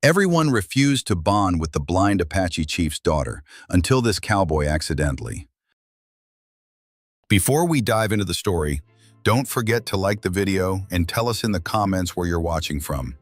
Everyone refused to bond with the blind Apache chief's daughter until this cowboy accidentally. Before we dive into the story, don't forget to like the video and tell us in the comments where you're watching from.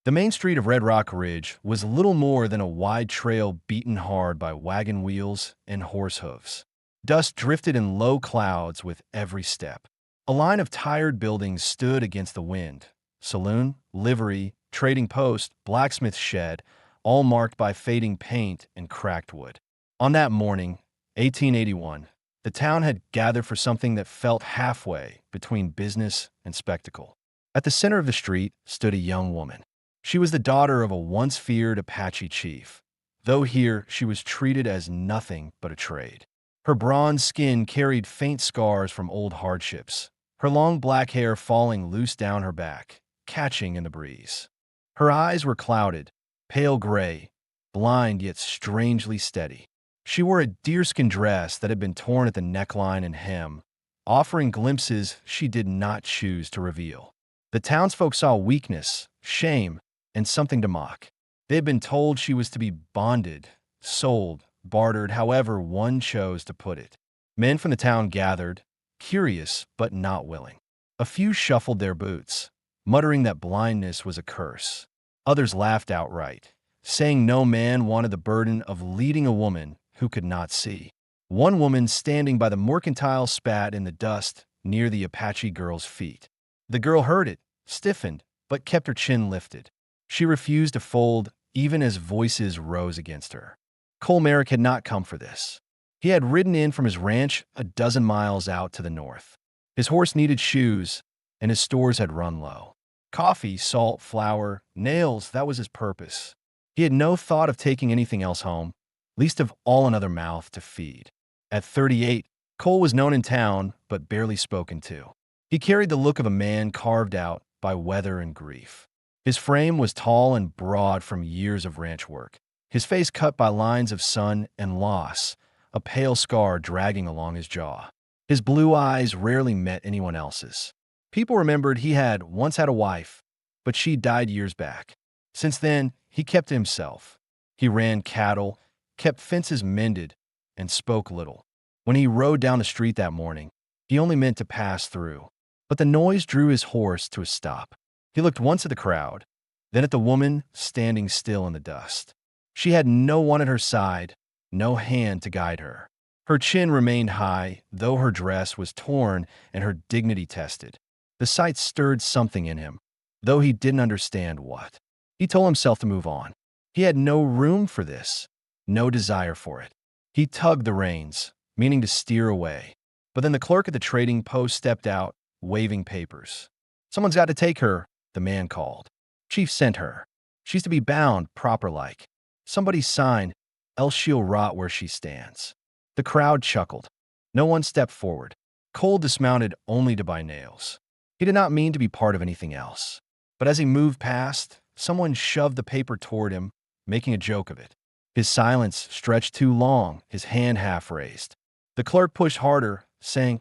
The main street of Red Rock Ridge was little more than a wide trail beaten hard by wagon wheels and horse hooves. Dust drifted in low clouds with every step. A line of tired buildings stood against the wind. Saloon, livery, trading post, blacksmith shed, all marked by fading paint and cracked wood. On that morning, 1881, the town had gathered for something that felt halfway between business and spectacle. At the center of the street stood a young woman. She was the daughter of a once feared Apache chief, though here she was treated as nothing but a trade. Her bronze skin carried faint scars from old hardships, her long black hair falling loose down her back, catching in the breeze. Her eyes were clouded, pale gray, blind yet strangely steady. She wore a deerskin dress that had been torn at the neckline and hem, offering glimpses she did not choose to reveal. The townsfolk saw weakness, shame, and something to mock. They had been told she was to be bonded, sold, bartered, however one chose to put it. Men from the town gathered, curious but not willing. A few shuffled their boots, muttering that blindness was a curse. Others laughed outright, saying no man wanted the burden of leading a woman who could not see. One woman standing by the mercantile spat in the dust near the Apache girl's feet. The girl heard it, stiffened, but kept her chin lifted. She refused to fold even as voices rose against her. Cole Merrick had not come for this. He had ridden in from his ranch a dozen miles out to the north. His horse needed shoes, and his stores had run low. Coffee, salt, flour, nails, that was his purpose. He had no thought of taking anything else home, least of all another mouth to feed. At 38, Cole was known in town, but barely spoken to. He carried the look of a man carved out by weather and grief. His frame was tall and broad from years of ranch work, his face cut by lines of sun and loss, a pale scar dragging along his jaw. His blue eyes rarely met anyone else's. People remembered he had once had a wife, but she died years back. Since then, he kept to himself. He ran cattle, kept fences mended, and spoke little. When he rode down the street that morning, he only meant to pass through. But the noise drew his horse to a stop. He looked once at the crowd, then at the woman standing still in the dust. She had no one at her side, no hand to guide her. Her chin remained high, though her dress was torn and her dignity tested. The sight stirred something in him, though he didn't understand what. He told himself to move on. He had no room for this, no desire for it. He tugged the reins, meaning to steer away. But then the clerk at the trading post stepped out, waving papers. "Someone's got to take her," the man called. "Chief sent her. She's to be bound, proper-like. Somebody sign, else she'll rot where she stands." The crowd chuckled. No one stepped forward. Cole dismounted only to buy nails. He did not mean to be part of anything else. But as he moved past, someone shoved the paper toward him, making a joke of it. His silence stretched too long, his hand half raised. The clerk pushed harder, saying,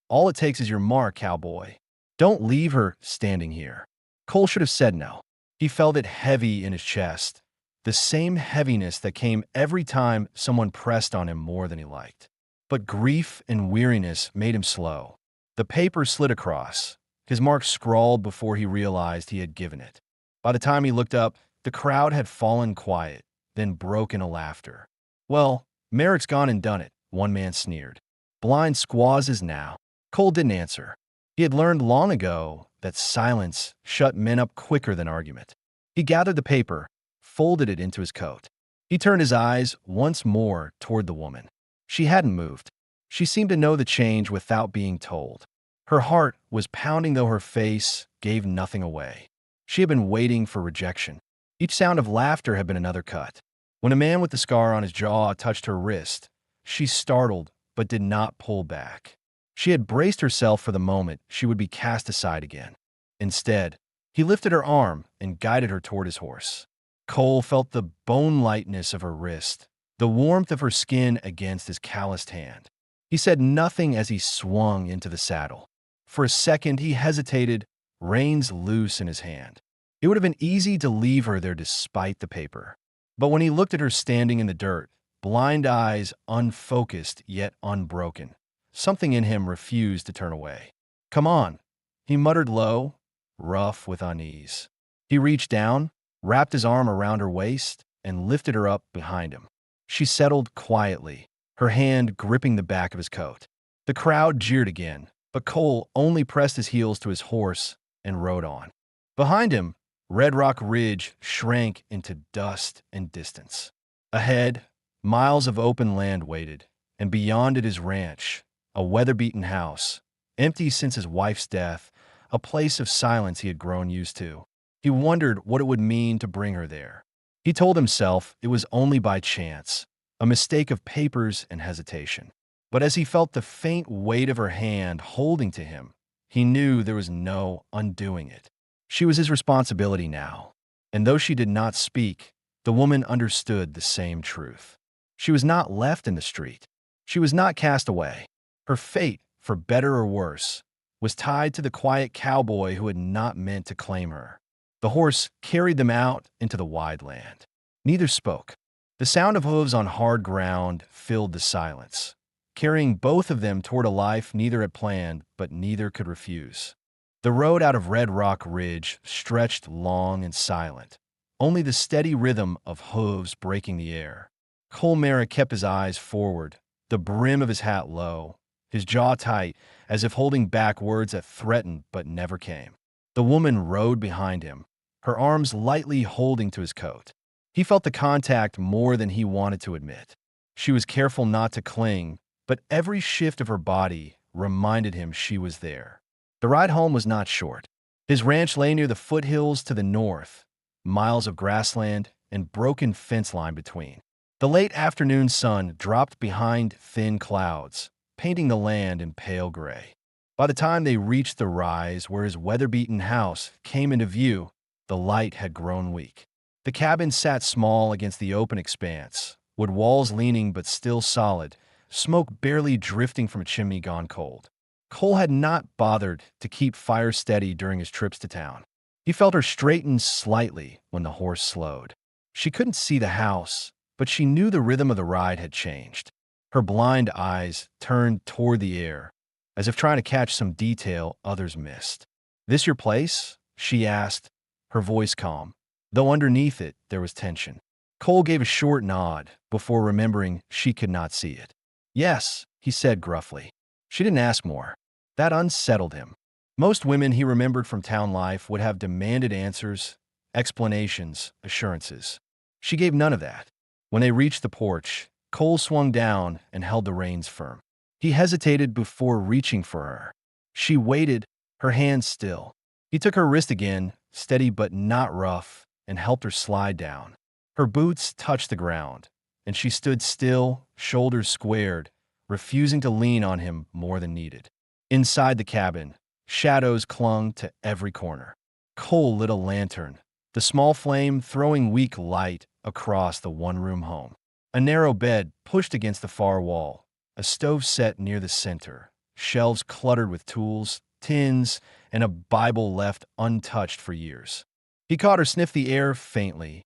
"All it takes is your mark, cowboy. Don't leave her standing here." Cole should have said no. He felt it heavy in his chest, the same heaviness that came every time someone pressed on him more than he liked. But grief and weariness made him slow. The paper slid across, his mark scrawled before he realized he had given it. By the time he looked up, the crowd had fallen quiet, then broke into laughter. "Well, Merrick's gone and done it," one man sneered. "Blind squaws now." Cole didn't answer. He had learned long ago that silence shut men up quicker than argument. He gathered the paper, folded it into his coat. He turned his eyes once more toward the woman. She hadn't moved. She seemed to know the change without being told. Her heart was pounding though her face gave nothing away. She had been waiting for rejection. Each sound of laughter had been another cut. When a man with the scar on his jaw touched her wrist, she startled but did not pull back. She had braced herself for the moment she would be cast aside again. Instead, he lifted her arm and guided her toward his horse. Cole felt the bone lightness of her wrist, the warmth of her skin against his calloused hand. He said nothing as he swung into the saddle. For a second he hesitated, reins loose in his hand. It would have been easy to leave her there despite the paper. But when he looked at her standing in the dirt, blind eyes unfocused yet unbroken, something in him refused to turn away. "Come on," he muttered low, rough with unease. He reached down, wrapped his arm around her waist, and lifted her up behind him. She settled quietly, her hand gripping the back of his coat. The crowd jeered again, but Cole only pressed his heels to his horse and rode on. Behind him, Red Rock Ridge shrank into dust and distance. Ahead, miles of open land waited, and beyond it his ranch, a weather-beaten house, empty since his wife's death, a place of silence he had grown used to. He wondered what it would mean to bring her there. He told himself it was only by chance, a mistake of papers and hesitation. But as he felt the faint weight of her hand holding to him, he knew there was no undoing it. She was his responsibility now, and though she did not speak, the woman understood the same truth. She was not left in the street. She was not cast away. Her fate, for better or worse, was tied to the quiet cowboy who had not meant to claim her. The horse carried them out into the wide land. Neither spoke. The sound of hooves on hard ground filled the silence, carrying both of them toward a life neither had planned, but neither could refuse. The road out of Red Rock Ridge stretched long and silent, only the steady rhythm of hooves breaking the air. Cole Merrick kept his eyes forward, the brim of his hat low, his jaw tight, as if holding back words that threatened but never came. The woman rode behind him, her arms lightly holding to his coat. He felt the contact more than he wanted to admit. She was careful not to cling, but every shift of her body reminded him she was there. The ride home was not short. His ranch lay near the foothills to the north, miles of grassland and broken fence line between. The late afternoon sun dropped behind thin clouds, painting the land in pale gray. By the time they reached the rise where his weather-beaten house came into view, the light had grown weak. The cabin sat small against the open expanse, wood walls leaning but still solid, smoke barely drifting from a chimney gone cold. Cole had not bothered to keep fire steady during his trips to town. He felt her straighten slightly when the horse slowed. She couldn't see the house, but she knew the rhythm of the ride had changed. Her blind eyes turned toward the air, as if trying to catch some detail others missed. "This your place?" she asked, her voice calm, though underneath it there was tension. Cole gave a short nod before remembering she could not see it. "Yes," he said gruffly. She didn't ask more. That unsettled him. Most women he remembered from town life would have demanded answers, explanations, assurances. She gave none of that. When they reached the porch, Cole swung down and held the reins firm. He hesitated before reaching for her. She waited, her hands still. He took her wrist again, steady but not rough, and helped her slide down. Her boots touched the ground, and she stood still, shoulders squared, refusing to lean on him more than needed. Inside the cabin, shadows clung to every corner. Cole lit a lantern, the small flame throwing weak light across the one-room home. A narrow bed pushed against the far wall, a stove set near the center, shelves cluttered with tools, tins, and a Bible left untouched for years. He caught her sniff the air faintly.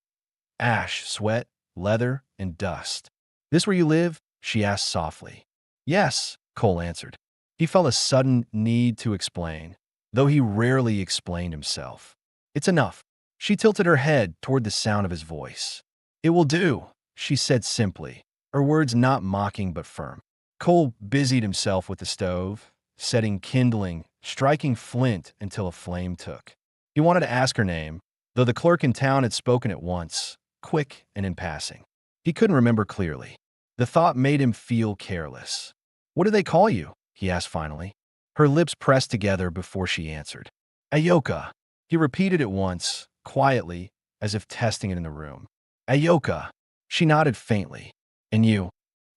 Ash, sweat, leather, and dust. "This where you live?" she asked softly. "Yes," Cole answered. He felt a sudden need to explain, though he rarely explained himself. "It's enough." She tilted her head toward the sound of his voice. "It will do," she said simply, her words not mocking but firm. Cole busied himself with the stove, setting kindling, striking flint until a flame took. He wanted to ask her name, though the clerk in town had spoken it once, quick and in passing. He couldn't remember clearly. The thought made him feel careless. "What do they call you?" he asked finally. Her lips pressed together before she answered. "Ayoka." He repeated it once, quietly, as if testing it in the room. "Ayoka." She nodded faintly. "And you?"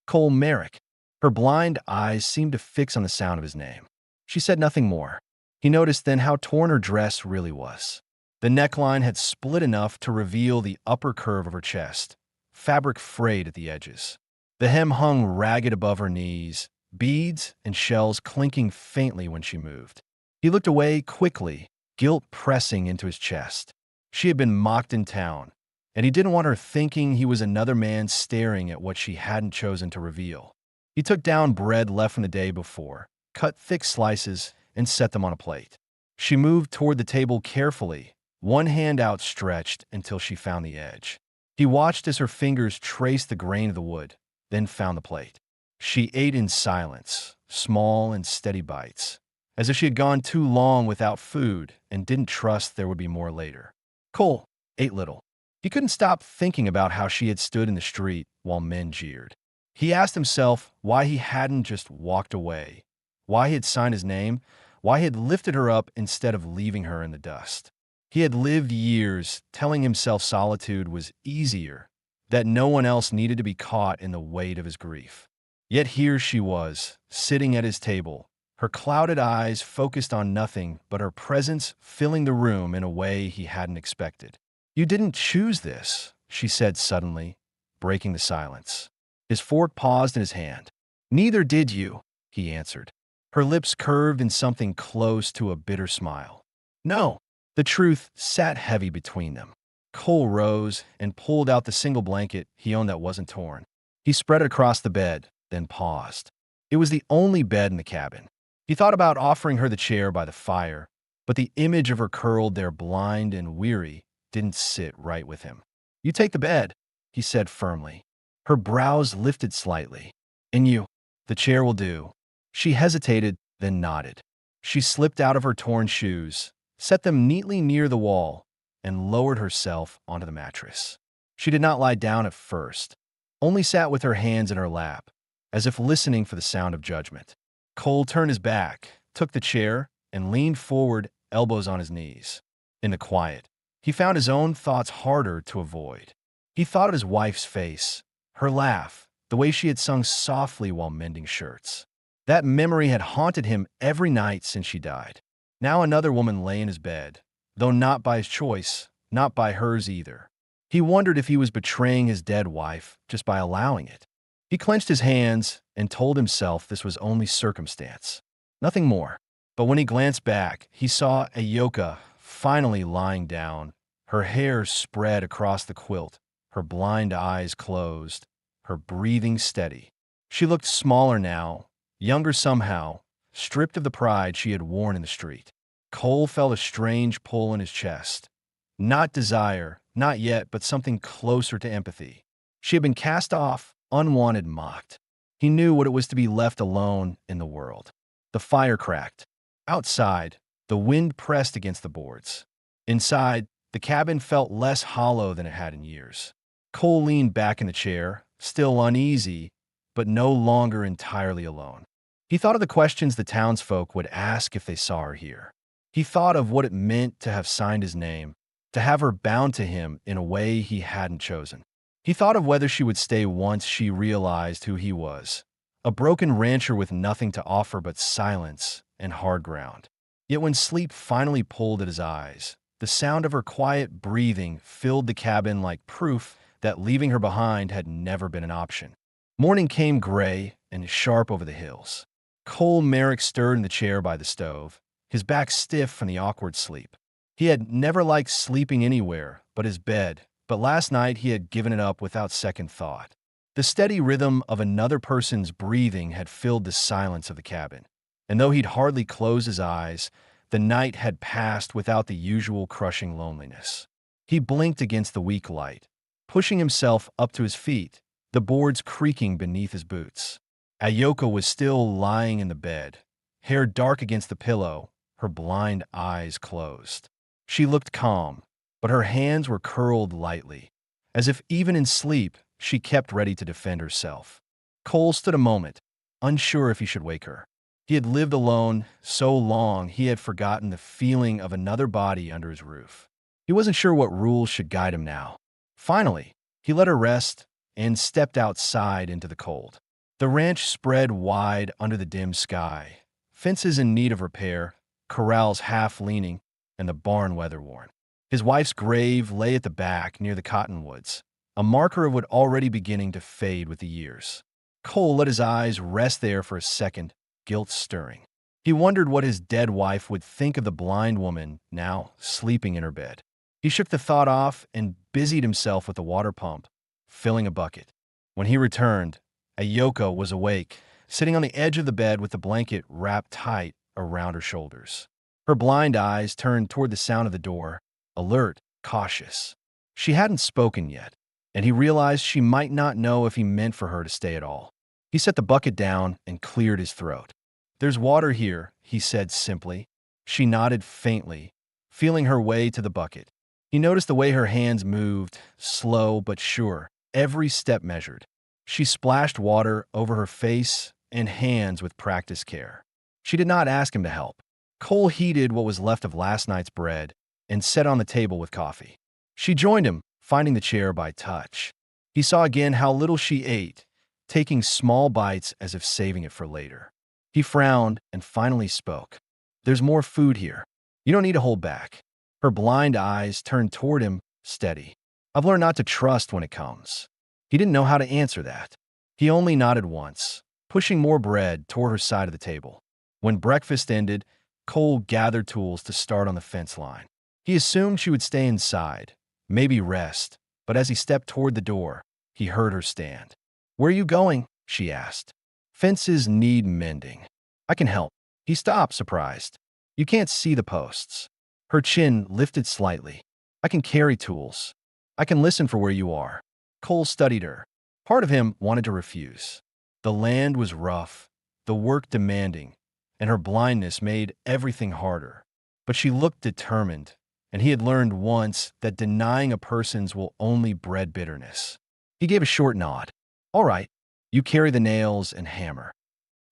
"Cole Merrick." Her blind eyes seemed to fix on the sound of his name. She said nothing more. He noticed then how torn her dress really was. The neckline had split enough to reveal the upper curve of her chest, fabric frayed at the edges. The hem hung ragged above her knees, beads and shells clinking faintly when she moved. He looked away quickly, guilt pressing into his chest. She had been mocked in town, and he didn't want her thinking he was another man staring at what she hadn't chosen to reveal. He took down bread left from the day before, cut thick slices, and set them on a plate. She moved toward the table carefully, one hand outstretched until she found the edge. He watched as her fingers traced the grain of the wood, then found the plate. She ate in silence, small and steady bites, as if she had gone too long without food and didn't trust there would be more later. Cole ate little. He couldn't stop thinking about how she had stood in the street while men jeered. He asked himself why he hadn't just walked away, why he had signed his name, why he had lifted her up instead of leaving her in the dust. He had lived years telling himself solitude was easier, that no one else needed to be caught in the weight of his grief. Yet here she was, sitting at his table, her clouded eyes focused on nothing but her presence filling the room in a way he hadn't expected. "You didn't choose this," she said suddenly, breaking the silence. His fork paused in his hand. "Neither did you," he answered. Her lips curved in something close to a bitter smile. "No." The truth sat heavy between them. Cole rose and pulled out the single blanket he owned that wasn't torn. He spread it across the bed, then paused. It was the only bed in the cabin. He thought about offering her the chair by the fire, but the image of her curled there blind and weary didn't sit right with him. "You take the bed," he said firmly. Her brows lifted slightly. "And you, the chair will do." She hesitated, then nodded. She slipped out of her torn shoes, set them neatly near the wall, and lowered herself onto the mattress. She did not lie down at first, only sat with her hands in her lap, as if listening for the sound of judgment. Cole turned his back, took the chair, and leaned forward, elbows on his knees. In the quiet, he found his own thoughts harder to avoid. He thought of his wife's face, her laugh, the way she had sung softly while mending shirts. That memory had haunted him every night since she died. Now another woman lay in his bed, though not by his choice, not by hers either. He wondered if he was betraying his dead wife just by allowing it. He clenched his hands and told himself this was only circumstance, nothing more. But when he glanced back, he saw Ayoka finally lying down, her hair spread across the quilt, her blind eyes closed, her breathing steady. She looked smaller now, younger somehow, stripped of the pride she had worn in the street. Cole felt a strange pull in his chest. Not desire, not yet, but something closer to empathy. She had been cast off, unwanted, mocked. He knew what it was to be left alone in the world. The fire cracked. Outside, the wind pressed against the boards. Inside, the cabin felt less hollow than it had in years. Cole leaned back in the chair, still uneasy, but no longer entirely alone. He thought of the questions the townsfolk would ask if they saw her here. He thought of what it meant to have signed his name, to have her bound to him in a way he hadn't chosen. He thought of whether she would stay once she realized who he was, a broken rancher with nothing to offer but silence and hard ground. Yet when sleep finally pulled at his eyes, the sound of her quiet breathing filled the cabin like proof that leaving her behind had never been an option. Morning came gray and sharp over the hills. Cole Merrick stirred in the chair by the stove, his back stiff from the awkward sleep. He had never liked sleeping anywhere but his bed, but last night he had given it up without second thought. The steady rhythm of another person's breathing had filled the silence of the cabin, and though he'd hardly closed his eyes, the night had passed without the usual crushing loneliness. He blinked against the weak light, pushing himself up to his feet, the boards creaking beneath his boots. Ayoka was still lying in the bed, hair dark against the pillow, her blind eyes closed. She looked calm, but her hands were curled lightly, as if even in sleep she kept ready to defend herself. Cole stood a moment, unsure if he should wake her. He had lived alone so long he had forgotten the feeling of another body under his roof. He wasn't sure what rules should guide him now. Finally, he let her rest and stepped outside into the cold. The ranch spread wide under the dim sky, fences in need of repair, corrals half-leaning, and the barn weather-worn. His wife's grave lay at the back near the cottonwoods, a marker of what already beginning to fade with the years. Cole let his eyes rest there for a second, guilt stirring. He wondered what his dead wife would think of the blind woman now sleeping in her bed. He shook the thought off and busied himself with the water pump, filling a bucket. When he returned, Ayoko was awake, sitting on the edge of the bed with the blanket wrapped tight around her shoulders. Her blind eyes turned toward the sound of the door, alert, cautious. She hadn't spoken yet, and he realized she might not know if he meant for her to stay at all. He set the bucket down and cleared his throat. "There's water here," he said simply. She nodded faintly, feeling her way to the bucket. He noticed the way her hands moved, slow but sure, every step measured. She splashed water over her face and hands with practiced care. She did not ask him to help. Cole heated what was left of last night's bread and set on the table with coffee. She joined him, finding the chair by touch. He saw again how little she ate, taking small bites as if saving it for later. He frowned and finally spoke. "There's more food here. You don't need to hold back." Her blind eyes turned toward him, steady. "I've learned not to trust when it comes." He didn't know how to answer that. He only nodded once, pushing more bread toward her side of the table. When breakfast ended, Cole gathered tools to start on the fence line. He assumed she would stay inside, maybe rest, but as he stepped toward the door, he heard her stand. "Where are you going?" she asked. "Fences need mending. I can help." He stopped, surprised. "You can't see the posts." Her chin lifted slightly. "I can carry tools. I can listen for where you are." Cole studied her. Part of him wanted to refuse. The land was rough, the work demanding, and her blindness made everything harder. But she looked determined, and he had learned once that denying a person's will only bred bitterness. He gave a short nod. "All right, you carry the nails and hammer."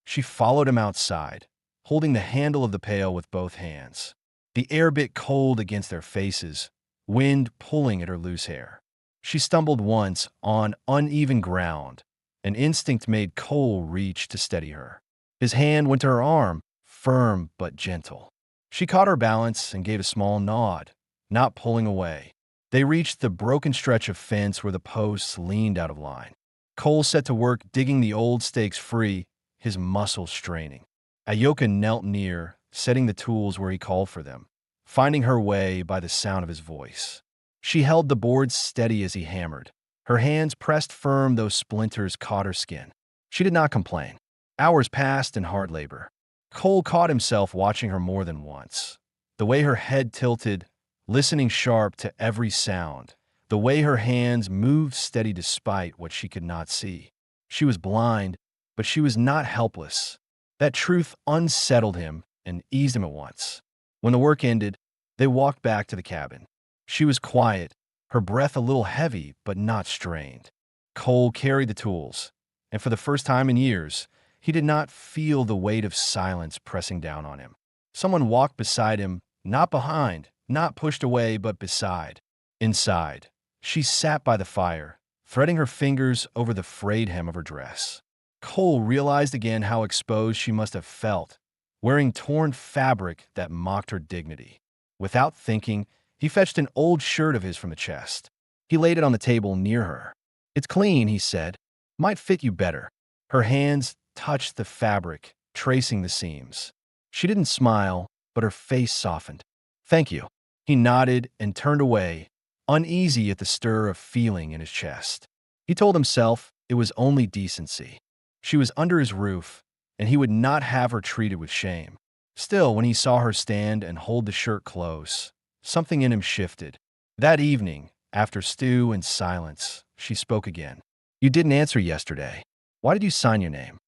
She followed him outside, holding the handle of the pail with both hands. The air bit cold against their faces, wind pulling at her loose hair. She stumbled once on uneven ground. An instinct made Cole reach to steady her. His hand went to her arm, firm but gentle. She caught her balance and gave a small nod, not pulling away. They reached the broken stretch of fence where the posts leaned out of line. Cole set to work digging the old stakes free, his muscles straining. Ayoka knelt near, setting the tools where he called for them, finding her way by the sound of his voice. She held the boards steady as he hammered. Her hands pressed firm, though splinters caught her skin. She did not complain. Hours passed in hard labor. Cole caught himself watching her more than once. The way her head tilted, listening sharp to every sound. The way her hands moved steady despite what she could not see. She was blind, but she was not helpless. That truth unsettled him and eased him at once. When the work ended, they walked back to the cabin. She was quiet, her breath a little heavy but not strained. Cole carried the tools, and for the first time in years, he did not feel the weight of silence pressing down on him. Someone walked beside him, not behind, not pushed away, but beside. Inside, she sat by the fire, threading her fingers over the frayed hem of her dress. Cole realized again how exposed she must have felt, wearing torn fabric that mocked her dignity. Without thinking, he fetched an old shirt of his from the chest. He laid it on the table near her. "It's clean," he said. "Might fit you better." Her hands touched the fabric, tracing the seams. She didn't smile, but her face softened. "Thank you." He nodded and turned away, uneasy at the stir of feeling in his chest. He told himself it was only decency. She was under his roof, and he would not have her treated with shame. Still, when he saw her stand and hold the shirt close, something in him shifted. That evening, after stew and silence, she spoke again. "You didn't answer yesterday. Why did you sign your name?"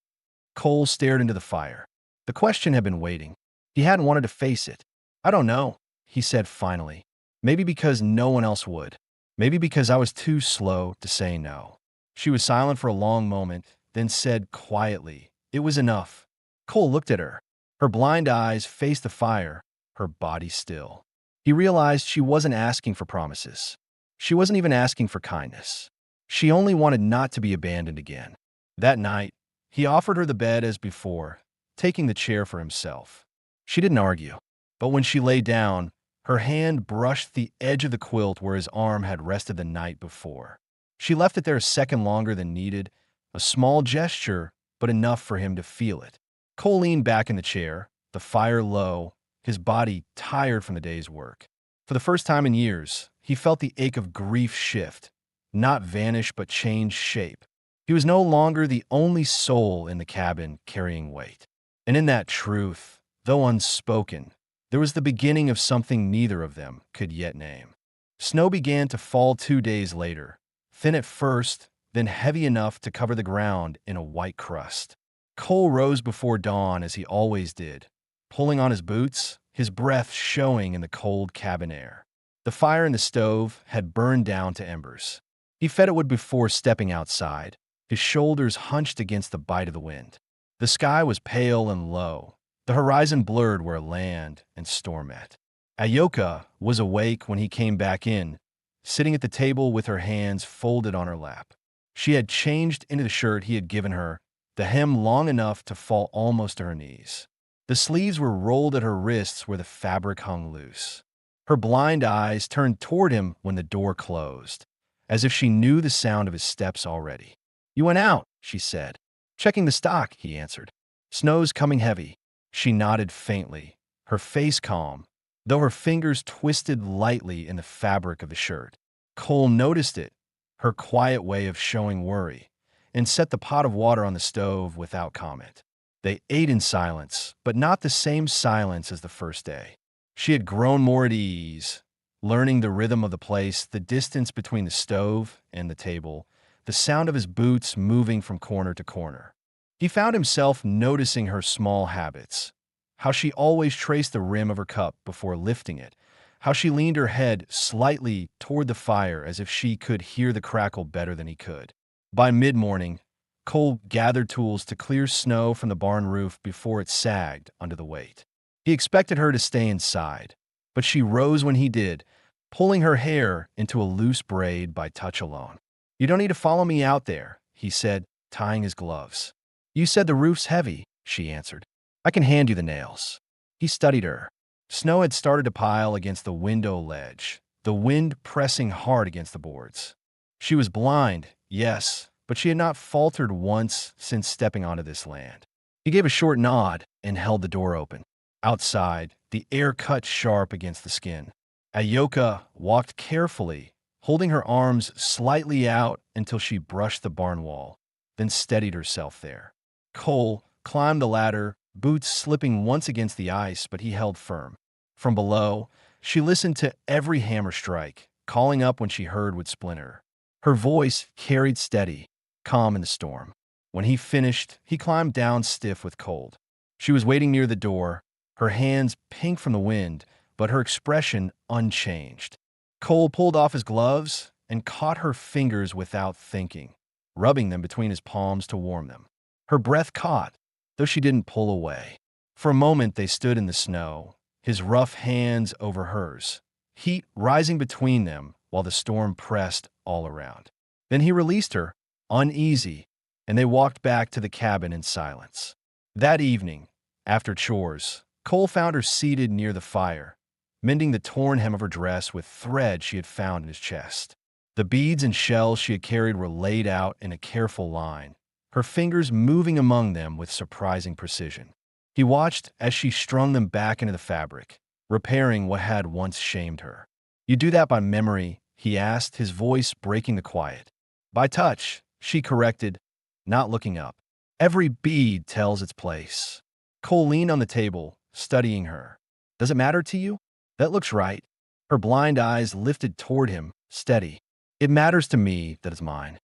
Cole stared into the fire. The question had been waiting. He hadn't wanted to face it. "I don't know," he said finally. "Maybe because no one else would. Maybe because I was too slow to say no." She was silent for a long moment, then said quietly, "It was enough." Cole looked at her. Her blind eyes faced the fire, her body still. He realized she wasn't asking for promises. She wasn't even asking for kindness. She only wanted not to be abandoned again. That night, he offered her the bed as before, taking the chair for himself. She didn't argue, but when she lay down, her hand brushed the edge of the quilt where his arm had rested the night before. She left it there a second longer than needed, a small gesture, but enough for him to feel it. Cole leaned back in the chair, the fire low, his body tired from the day's work. For the first time in years, he felt the ache of grief shift, not vanish but change shape. He was no longer the only soul in the cabin carrying weight. And in that truth, though unspoken, there was the beginning of something neither of them could yet name. Snow began to fall 2 days later, thin at first, then heavy enough to cover the ground in a white crust. Cole rose before dawn as he always did, pulling on his boots, his breath showing in the cold cabin air. The fire in the stove had burned down to embers. He fed it wood before stepping outside, his shoulders hunched against the bite of the wind. The sky was pale and low, the horizon blurred where land and storm met. Ayoka was awake when he came back in, sitting at the table with her hands folded on her lap. She had changed into the shirt he had given her, the hem long enough to fall almost to her knees. The sleeves were rolled at her wrists where the fabric hung loose. Her blind eyes turned toward him when the door closed, as if she knew the sound of his steps already. "You went out," she said. "Checking the stock," he answered. "Snow's coming heavy." She nodded faintly, her face calm, though her fingers twisted lightly in the fabric of the shirt. Cole noticed it, her quiet way of showing worry, and set the pot of water on the stove without comment. They ate in silence, but not the same silence as the first day. She had grown more at ease, learning the rhythm of the place, the distance between the stove and the table, the sound of his boots moving from corner to corner. He found himself noticing her small habits, how she always traced the rim of her cup before lifting it, how she leaned her head slightly toward the fire as if she could hear the crackle better than he could. By mid-morning, Cole gathered tools to clear snow from the barn roof before it sagged under the weight. He expected her to stay inside, but she rose when he did, pulling her hair into a loose braid by touch alone. "You don't need to follow me out there," he said, tying his gloves. "You said the roof's heavy," she answered. "I can hand you the nails." He studied her. Snow had started to pile against the window ledge, the wind pressing hard against the boards. She was blind, yes, but she had not faltered once since stepping onto this land. He gave a short nod and held the door open. Outside, the air cut sharp against the skin. Ayoka walked carefully, holding her arms slightly out until she brushed the barn wall, then steadied herself there. Cole climbed the ladder, boots slipping once against the ice, but he held firm. From below, she listened to every hammer strike, calling up when she heard would splinter. Her voice carried steady, calm in the storm. When he finished, he climbed down stiff with cold. She was waiting near the door, her hands pink from the wind, but her expression unchanged. Cole pulled off his gloves and caught her fingers without thinking, rubbing them between his palms to warm them. Her breath caught, though she didn't pull away. For a moment they stood in the snow, his rough hands over hers, heat rising between them while the storm pressed all around. Then he released her, uneasy, and they walked back to the cabin in silence. That evening, after chores, Cole found her seated near the fire, mending the torn hem of her dress with thread she had found in his chest. The beads and shells she had carried were laid out in a careful line, her fingers moving among them with surprising precision. He watched as she strung them back into the fabric, repairing what had once shamed her. "You do that by memory?" he asked, his voice breaking the quiet. "By touch," she corrected, not looking up. "Every bead tells its place." Cole leaned on the table, studying her. "Does it matter to you?" "That looks right." Her blind eyes lifted toward him, steady. "It matters to me that it's mine."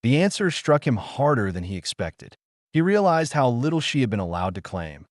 The answer struck him harder than he expected. He realized how little she had been allowed to claim.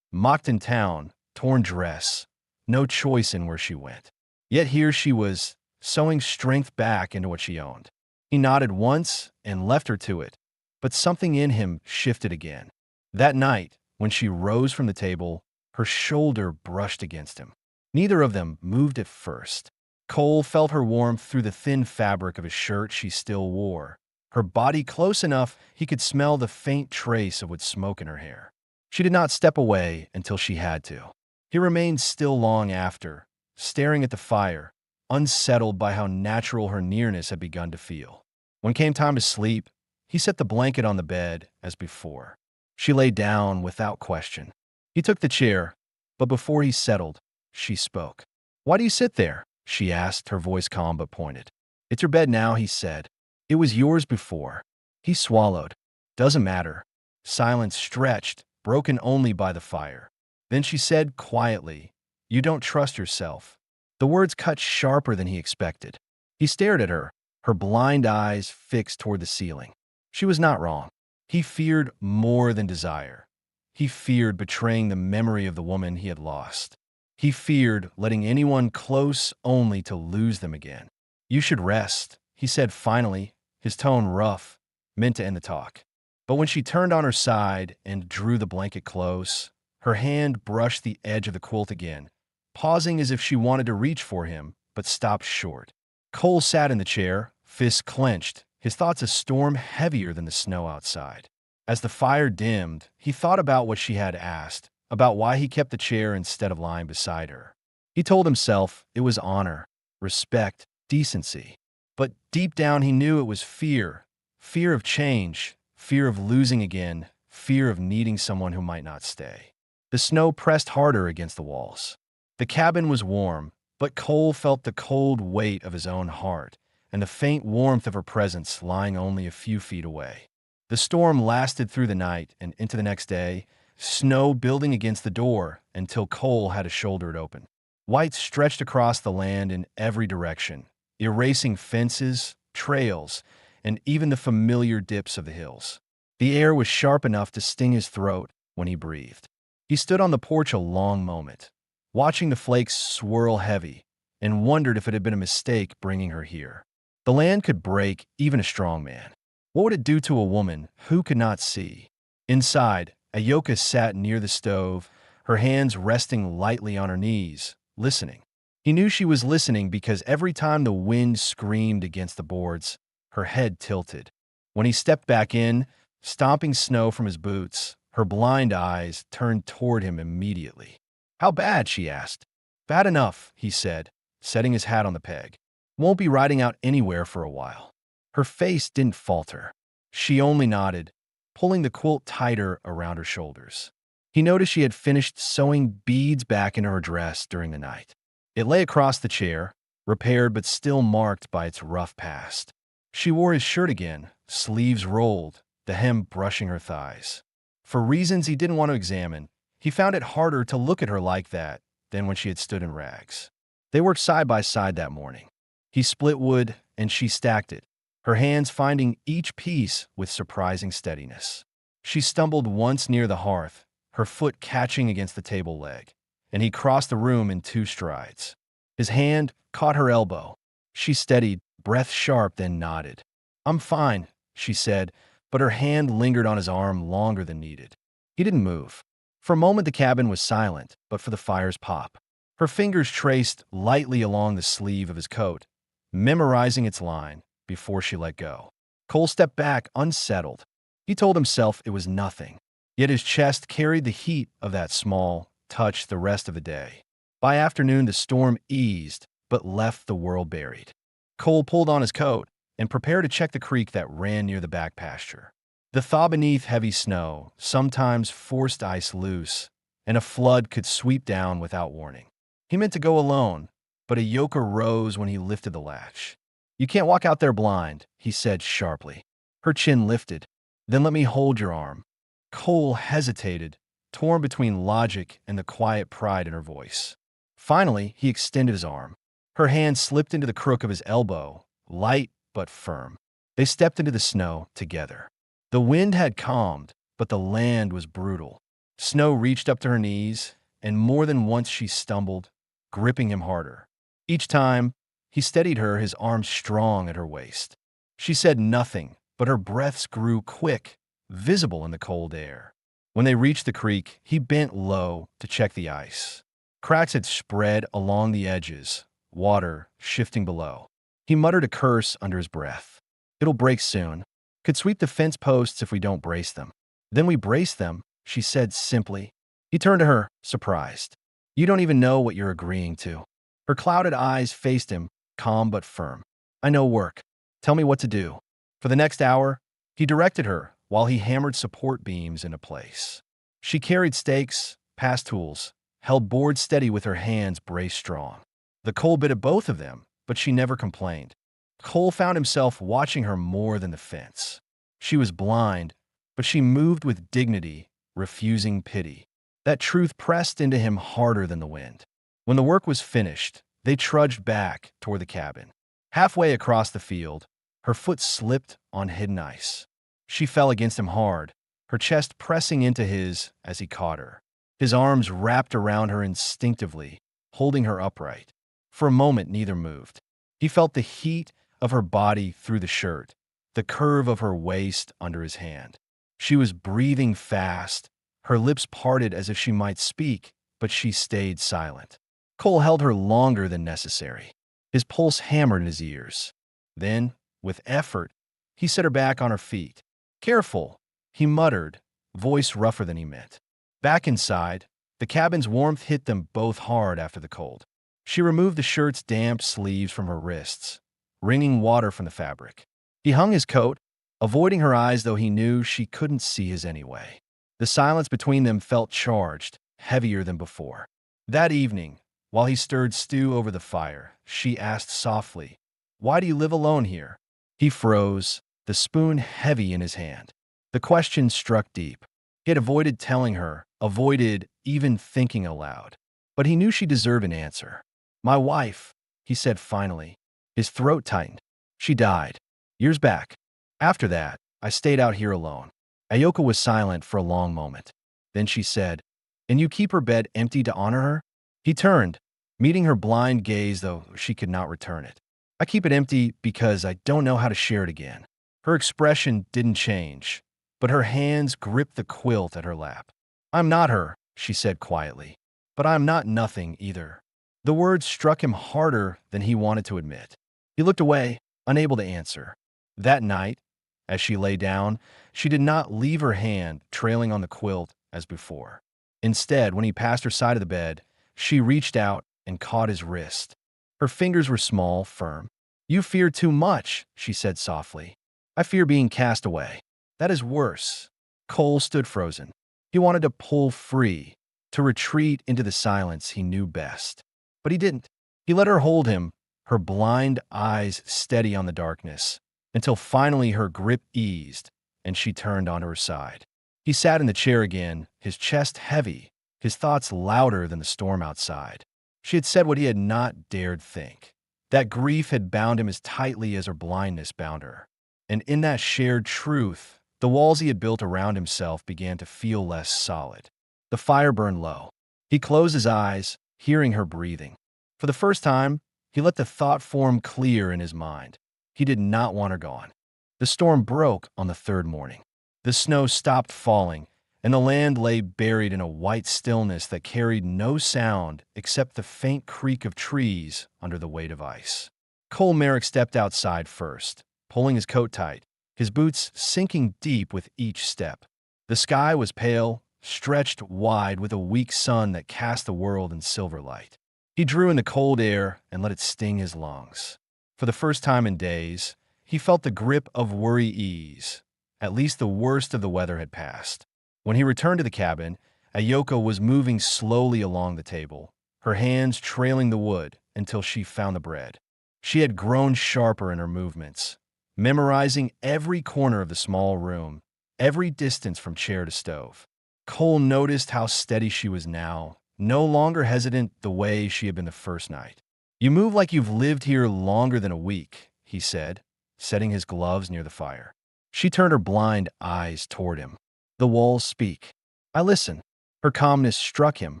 Mocked in town, torn dress, no choice in where she went. Yet here she was, sewing strength back into what she owned. He nodded once and left her to it, but something in him shifted again. That night, when she rose from the table, her shoulder brushed against him. Neither of them moved at first. Cole felt her warmth through the thin fabric of his shirt she still wore, her body close enough he could smell the faint trace of wood smoke in her hair. She did not step away until she had to. He remained still long after, staring at the fire, unsettled by how natural her nearness had begun to feel. When came time to sleep, he set the blanket on the bed as before. She lay down without question. He took the chair, but before he settled, she spoke. "Why do you sit there?" she asked, her voice calm but pointed. It's your bed now, he said. It was yours before. He swallowed. Doesn't matter. Silence stretched, broken only by the fire. Then she said quietly, You don't trust yourself. The words cut sharper than he expected. He stared at her, her blind eyes fixed toward the ceiling. She was not wrong. He feared more than desire. He feared betraying the memory of the woman he had lost. He feared letting anyone close only to lose them again. You should rest, he said finally, his tone rough, meant to end the talk. But when she turned on her side and drew the blanket close, her hand brushed the edge of the quilt again, pausing as if she wanted to reach for him, but stopped short. Cole sat in the chair, fists clenched, his thoughts a storm heavier than the snow outside. As the fire dimmed, he thought about what she had asked, about why he kept the chair instead of lying beside her. He told himself it was honor, respect, decency. But deep down he knew it was fear. Fear of change, fear of losing again, fear of needing someone who might not stay. The snow pressed harder against the walls. The cabin was warm, but Cole felt the cold weight of his own heart and the faint warmth of her presence lying only a few feet away. The storm lasted through the night and into the next day, snow building against the door until Cole had to shoulder it open. White stretched across the land in every direction, erasing fences, trails, and even the familiar dips of the hills. The air was sharp enough to sting his throat when he breathed. He stood on the porch a long moment, watching the flakes swirl heavy, and wondered if it had been a mistake bringing her here. The land could break even a strong man. What would it do to a woman who could not see? Inside, Ayoka sat near the stove, her hands resting lightly on her knees, listening. He knew she was listening because every time the wind screamed against the boards, her head tilted. When he stepped back in, stomping snow from his boots, her blind eyes turned toward him immediately. How bad? She asked. Bad enough, he said, setting his hat on the peg. Won't be riding out anywhere for a while. Her face didn't falter. She only nodded, pulling the quilt tighter around her shoulders. He noticed she had finished sewing beads back into her dress during the night. It lay across the chair, repaired but still marked by its rough past. She wore his shirt again, sleeves rolled, the hem brushing her thighs. For reasons he didn't want to examine, he found it harder to look at her like that than when she had stood in rags. They worked side by side that morning. He split wood and she stacked it, her hands finding each piece with surprising steadiness. She stumbled once near the hearth, her foot catching against the table leg, and he crossed the room in 2 strides. His hand caught her elbow. She steadied, breath sharp, then nodded. I'm fine, she said, but her hand lingered on his arm longer than needed. He didn't move. For a moment the cabin was silent, but for the fire's pop. Her fingers traced lightly along the sleeve of his coat, memorizing its line before she let go. Cole stepped back, unsettled. He told himself it was nothing, yet his chest carried the heat of that small touch the rest of the day. By afternoon, the storm eased, but left the world buried. Cole pulled on his coat and prepared to check the creek that ran near the back pasture. The thaw beneath heavy snow sometimes forced ice loose, and a flood could sweep down without warning. He meant to go alone, but Ayoka rose when he lifted the latch. You can't walk out there blind, he said sharply. Her chin lifted. Then let me hold your arm. Cole hesitated, torn between logic and the quiet pride in her voice. Finally, he extended his arm. Her hand slipped into the crook of his elbow, light but firm. They stepped into the snow together. The wind had calmed, but the land was brutal. Snow reached up to her knees, and more than once she stumbled, gripping him harder. Each time, he steadied her, his arms strong at her waist. She said nothing, but her breaths grew quick, visible in the cold air. When they reached the creek, he bent low to check the ice. Cracks had spread along the edges, water shifting below. He muttered a curse under his breath. It'll break soon. Could sweep the fence posts if we don't brace them. Then we brace them, she said simply. He turned to her, surprised. You don't even know what you're agreeing to. Her clouded eyes faced him, calm but firm. I know work. Tell me what to do. For the next hour, he directed her while he hammered support beams into place. She carried stakes, passed tools, held boards steady with her hands braced strong. The cold bit at both of them, but she never complained. Cole found himself watching her more than the fence. She was blind, but she moved with dignity, refusing pity. That truth pressed into him harder than the wind. When the work was finished, they trudged back toward the cabin. Halfway across the field, her foot slipped on hidden ice. She fell against him hard, her chest pressing into his as he caught her. His arms wrapped around her instinctively, holding her upright. For a moment, neither moved. He felt the heat of her body through the shirt, the curve of her waist under his hand. She was breathing fast, her lips parted as if she might speak, but she stayed silent. Cole held her longer than necessary. His pulse hammered in his ears. Then, with effort, he set her back on her feet. "Careful," he muttered, voice rougher than he meant. Back inside, the cabin's warmth hit them both hard after the cold. She removed the shirt's damp sleeves from her wrists, wringing water from the fabric. He hung his coat, avoiding her eyes, though he knew she couldn't see his anyway. The silence between them felt charged, heavier than before. That evening, while he stirred stew over the fire, she asked softly, "Why do you live alone here?" He froze, the spoon heavy in his hand. The question struck deep. He had avoided telling her, avoided even thinking aloud. But he knew she deserved an answer. "My wife," he said finally. His throat tightened. "She died. Years back. After that, I stayed out here alone." Ayoka was silent for a long moment. Then she said, "And you keep her bed empty to honor her?" He turned, meeting her blind gaze, though she could not return it. "I keep it empty because I don't know how to share it again." Her expression didn't change, but her hands gripped the quilt at her lap. "I'm not her," she said quietly, "but I'm not nothing either." The words struck him harder than he wanted to admit. He looked away, unable to answer. That night, as she lay down, she did not leave her hand trailing on the quilt as before. Instead, when he passed her side of the bed, she reached out and caught his wrist. Her fingers were small, firm. "You fear too much," she said softly. "I fear being cast away. That is worse." Cole stood frozen. He wanted to pull free, to retreat into the silence he knew best. But he didn't. He let her hold him, her blind eyes steady on the darkness, until finally her grip eased and she turned onto her side. He sat in the chair again, his chest heavy, his thoughts louder than the storm outside. She had said what he had not dared think. That grief had bound him as tightly as her blindness bound her. And in that shared truth, the walls he had built around himself began to feel less solid. The fire burned low. He closed his eyes, hearing her breathing. For the first time, he let the thought form clear in his mind. He did not want her gone. The storm broke on the third morning. The snow stopped falling, and the land lay buried in a white stillness that carried no sound except the faint creak of trees under the weight of ice. Cole Merrick stepped outside first, pulling his coat tight, his boots sinking deep with each step. The sky was pale, stretched wide with a weak sun that cast the world in silver light. He drew in the cold air and let it sting his lungs. For the first time in days, he felt the grip of worry ease. At least the worst of the weather had passed. When he returned to the cabin, Ayoka was moving slowly along the table, her hands trailing the wood until she found the bread. She had grown sharper in her movements, memorizing every corner of the small room, every distance from chair to stove. Cole noticed how steady she was now, no longer hesitant the way she had been the first night. "You move like you've lived here longer than a week," he said, setting his gloves near the fire. She turned her blind eyes toward him. "The walls speak. I listen." Her calmness struck him,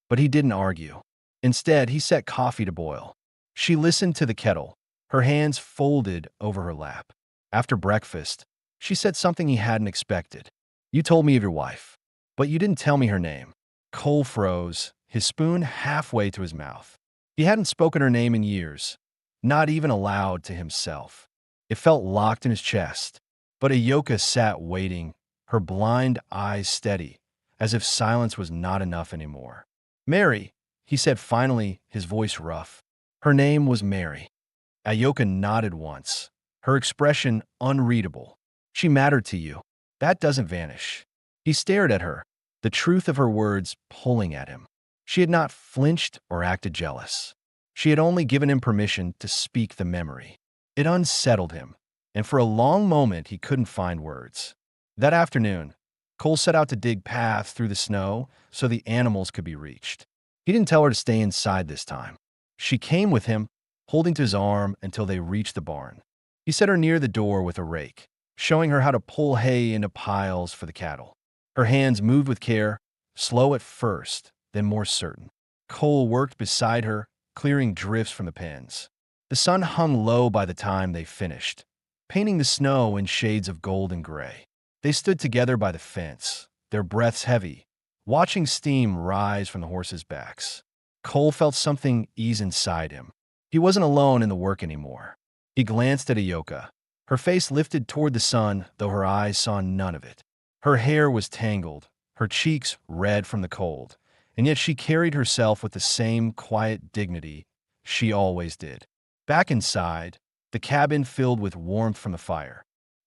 but he didn't argue. Instead, he set coffee to boil. She listened to the kettle, her hands folded over her lap. After breakfast, she said something he hadn't expected. "You told me of your wife, but you didn't tell me her name." Cole froze, his spoon halfway to his mouth. He hadn't spoken her name in years, not even aloud to himself. It felt locked in his chest, but Ayoka sat waiting, her blind eyes steady, as if silence was not enough anymore. "Mary," he said finally, his voice rough. Her name was Mary. Ayoka nodded once, her expression unreadable. "She mattered to you. That doesn't vanish." He stared at her, the truth of her words pulling at him. She had not flinched or acted jealous. She had only given him permission to speak the memory. It unsettled him, and for a long moment he couldn't find words. That afternoon, Cole set out to dig paths through the snow so the animals could be reached. He didn't tell her to stay inside this time. She came with him, holding to his arm until they reached the barn. He set her near the door with a rake, showing her how to pull hay into piles for the cattle. Her hands moved with care, slow at first, then more certain. Cole worked beside her, clearing drifts from the pens. The sun hung low by the time they finished, painting the snow in shades of gold and gray. They stood together by the fence, their breaths heavy, watching steam rise from the horses' backs. Cole felt something ease inside him. He wasn't alone in the work anymore. He glanced at Ayoka. Her face lifted toward the sun, though her eyes saw none of it. Her hair was tangled, her cheeks red from the cold, and yet she carried herself with the same quiet dignity she always did. Back inside, the cabin filled with warmth from the fire.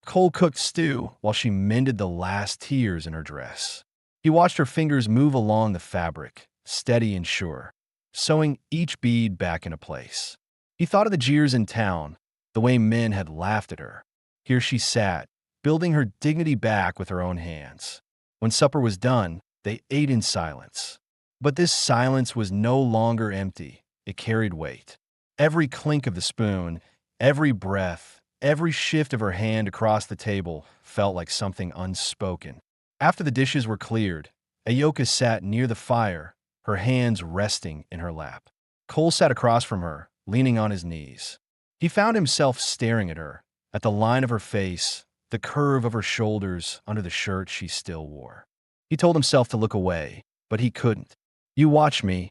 Cole cooked stew while she mended the last tears in her dress. He watched her fingers move along the fabric, steady and sure, sewing each bead back into place. He thought of the jeers in town, the way men had laughed at her. Here she sat, building her dignity back with her own hands. When supper was done, they ate in silence. But this silence was no longer empty. It carried weight. Every clink of the spoon, every breath, every shift of her hand across the table felt like something unspoken. After the dishes were cleared, Ayoka sat near the fire, her hands resting in her lap. Cole sat across from her, leaning on his knees. He found himself staring at her, at the line of her face, the curve of her shoulders under the shirt she still wore. He told himself to look away, but he couldn't. "You watch me,"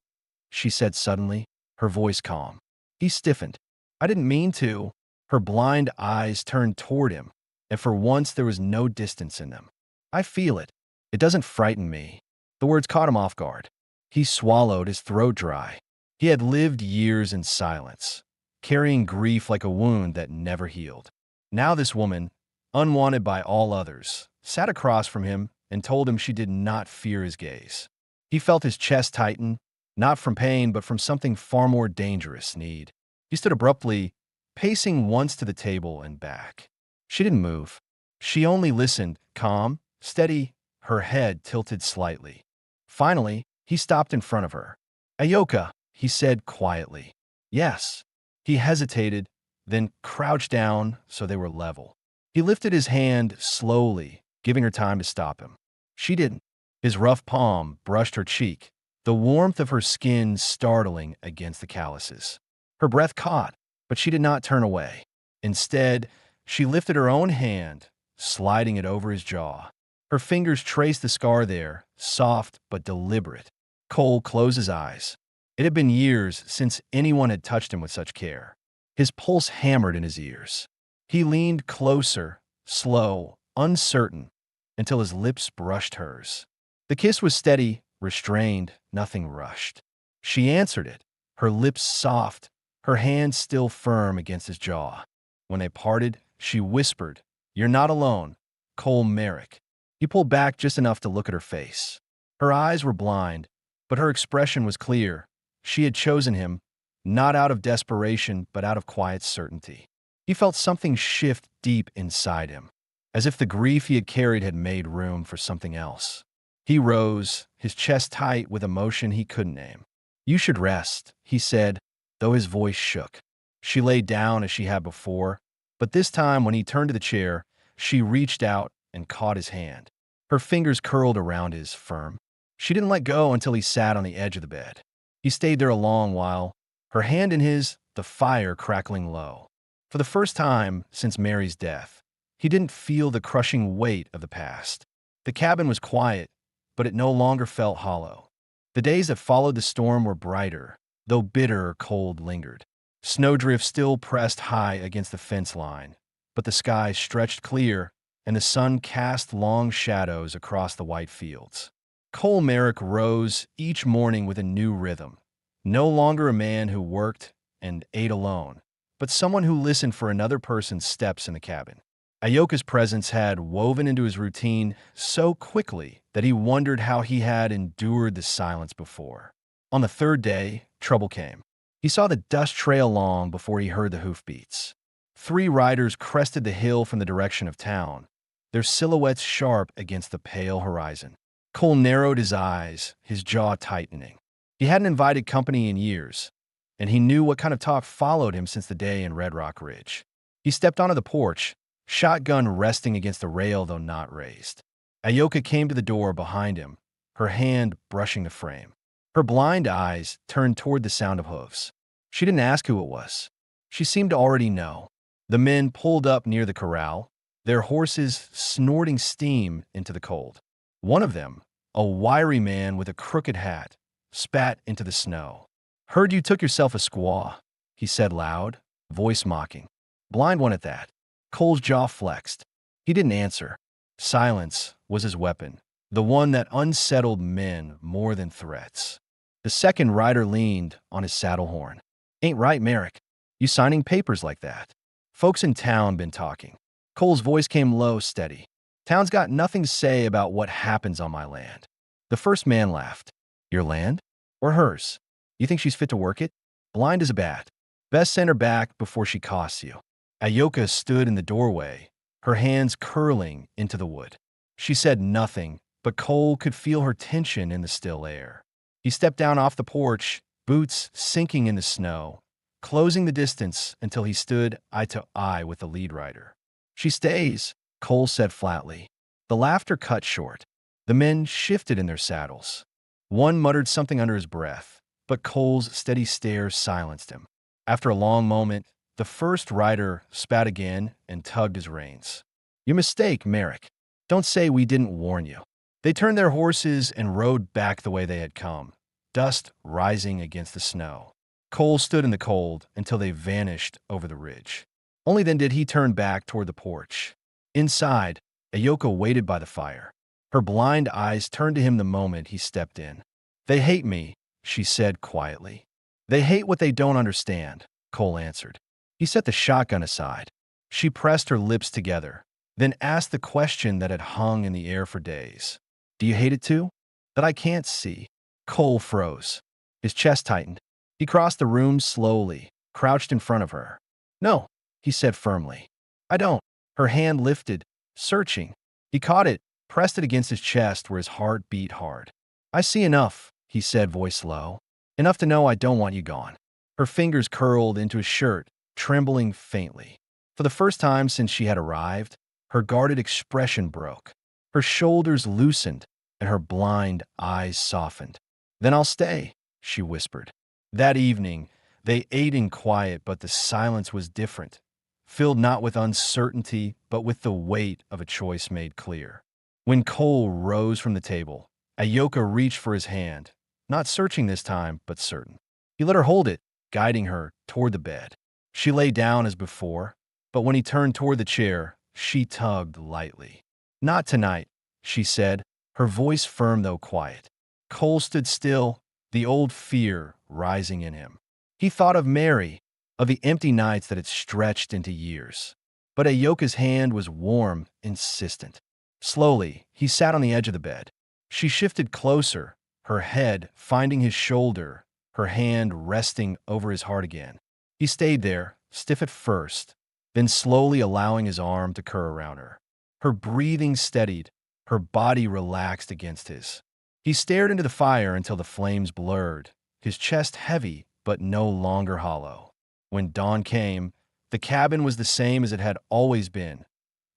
she said suddenly, her voice calm. He stiffened. "I didn't mean to." Her blind eyes turned toward him, and for once there was no distance in them. "I feel it. It doesn't frighten me." The words caught him off guard. He swallowed, his throat dry. He had lived years in silence, carrying grief like a wound that never healed. Now this woman, unwanted by all others, sat across from him and told him she did not fear his gaze. He felt his chest tighten, not from pain but from something far more dangerous, need. He stood abruptly, pacing once to the table and back. She didn't move. She only listened, calm, steady, her head tilted slightly. Finally, he stopped in front of her. "Ayoka," he said quietly. "Yes." He hesitated, then crouched down so they were level. He lifted his hand slowly, giving her time to stop him. She didn't. His rough palm brushed her cheek, the warmth of her skin startling against the calluses. Her breath caught, but she did not turn away. Instead, she lifted her own hand, sliding it over his jaw. Her fingers traced the scar there, soft but deliberate. Cole closed his eyes. It had been years since anyone had touched him with such care. His pulse hammered in his ears. He leaned closer, slow, uncertain, until his lips brushed hers. The kiss was steady, restrained, nothing rushed. She answered it, her lips soft, her hand still firm against his jaw. When they parted, she whispered, "You're not alone, Cole Merrick." He pulled back just enough to look at her face. Her eyes were blind, but her expression was clear. She had chosen him, not out of desperation, but out of quiet certainty. He felt something shift deep inside him, as if the grief he had carried had made room for something else. He rose, his chest tight with emotion he couldn't name. "You should rest," he said, though his voice shook. She lay down as she had before, but this time when he turned to the chair, she reached out and caught his hand. Her fingers curled around his, firm. She didn't let go until he sat on the edge of the bed. He stayed there a long while, her hand in his, the fire crackling low. For the first time since Mary's death, he didn't feel the crushing weight of the past. The cabin was quiet, but it no longer felt hollow. The days that followed the storm were brighter, though bitter cold lingered. Snowdrift still pressed high against the fence line, but the sky stretched clear, and the sun cast long shadows across the white fields. Cole Merrick rose each morning with a new rhythm, no longer a man who worked and ate alone, but someone who listened for another person's steps in the cabin. Ayoka's presence had woven into his routine so quickly that he wondered how he had endured the silence before. On the third day, trouble came. He saw the dust trail long before he heard the hoofbeats. 3 riders crested the hill from the direction of town, their silhouettes sharp against the pale horizon. Cole narrowed his eyes, his jaw tightening. He hadn't invited company in years, and he knew what kind of talk followed him since the day in Red Rock Ridge. He stepped onto the porch, shotgun resting against the rail though not raised. Ayoka came to the door behind him, her hand brushing the frame. Her blind eyes turned toward the sound of hoofs. She didn't ask who it was. She seemed to already know. The men pulled up near the corral, their horses snorting steam into the cold. One of them, a wiry man with a crooked hat, spat into the snow. "Heard you took yourself a squaw," he said loud, voice mocking. Blind one at that. Cole's jaw flexed. He didn't answer. Silence was his weapon, the one that unsettled men more than threats. The second rider leaned on his saddle horn. "Ain't right, Merrick. You signing papers like that? Folks in town been talking." Cole's voice came low, steady. "Town's got nothing to say about what happens on my land." The first man laughed. "Your land? Or hers? You think she's fit to work it? Blind as a bat. Best send her back before she costs you." Ayoka stood in the doorway, her hands curling into the wood. She said nothing, but Cole could feel her tension in the still air. He stepped down off the porch, boots sinking in the snow, closing the distance until he stood eye to eye with the lead rider. "She stays," Cole said flatly. The laughter cut short. The men shifted in their saddles. One muttered something under his breath, but Cole's steady stare silenced him. After a long moment, the first rider spat again and tugged his reins. "Your mistake, Merrick. Don't say we didn't warn you." They turned their horses and rode back the way they had come, dust rising against the snow. Cole stood in the cold until they vanished over the ridge. Only then did he turn back toward the porch. Inside, Ayoka waited by the fire. Her blind eyes turned to him the moment he stepped in. "They hate me," she said quietly. "They hate what they don't understand," Cole answered. He set the shotgun aside. She pressed her lips together, then asked the question that had hung in the air for days. "Do you hate it too?" "That I can't see." Cole froze. His chest tightened. He crossed the room slowly, crouched in front of her. "No," he said firmly. "I don't." Her hand lifted, searching. He caught it, pressed it against his chest where his heart beat hard. "I see enough," he said, voice low. "Enough to know I don't want you gone." Her fingers curled into his shirt, trembling faintly. For the first time since she had arrived, her guarded expression broke. Her shoulders loosened, and her blind eyes softened. "Then I'll stay," she whispered. That evening, they ate in quiet, but the silence was different, filled not with uncertainty, but with the weight of a choice made clear. When Cole rose from the table, Ayoka reached for his hand, not searching this time, but certain. He let her hold it, guiding her toward the bed. She lay down as before, but when he turned toward the chair, she tugged lightly. "Not tonight," she said, her voice firm though quiet. Cole stood still, the old fear rising in him. He thought of Mary, of the empty nights that had stretched into years. But Ayoka's hand was warm, insistent. Slowly, he sat on the edge of the bed. She shifted closer, her head finding his shoulder, her hand resting over his heart again. He stayed there, stiff at first, then slowly allowing his arm to curl around her. Her breathing steadied, her body relaxed against his. He stared into the fire until the flames blurred, his chest heavy but no longer hollow. When dawn came, the cabin was the same as it had always been.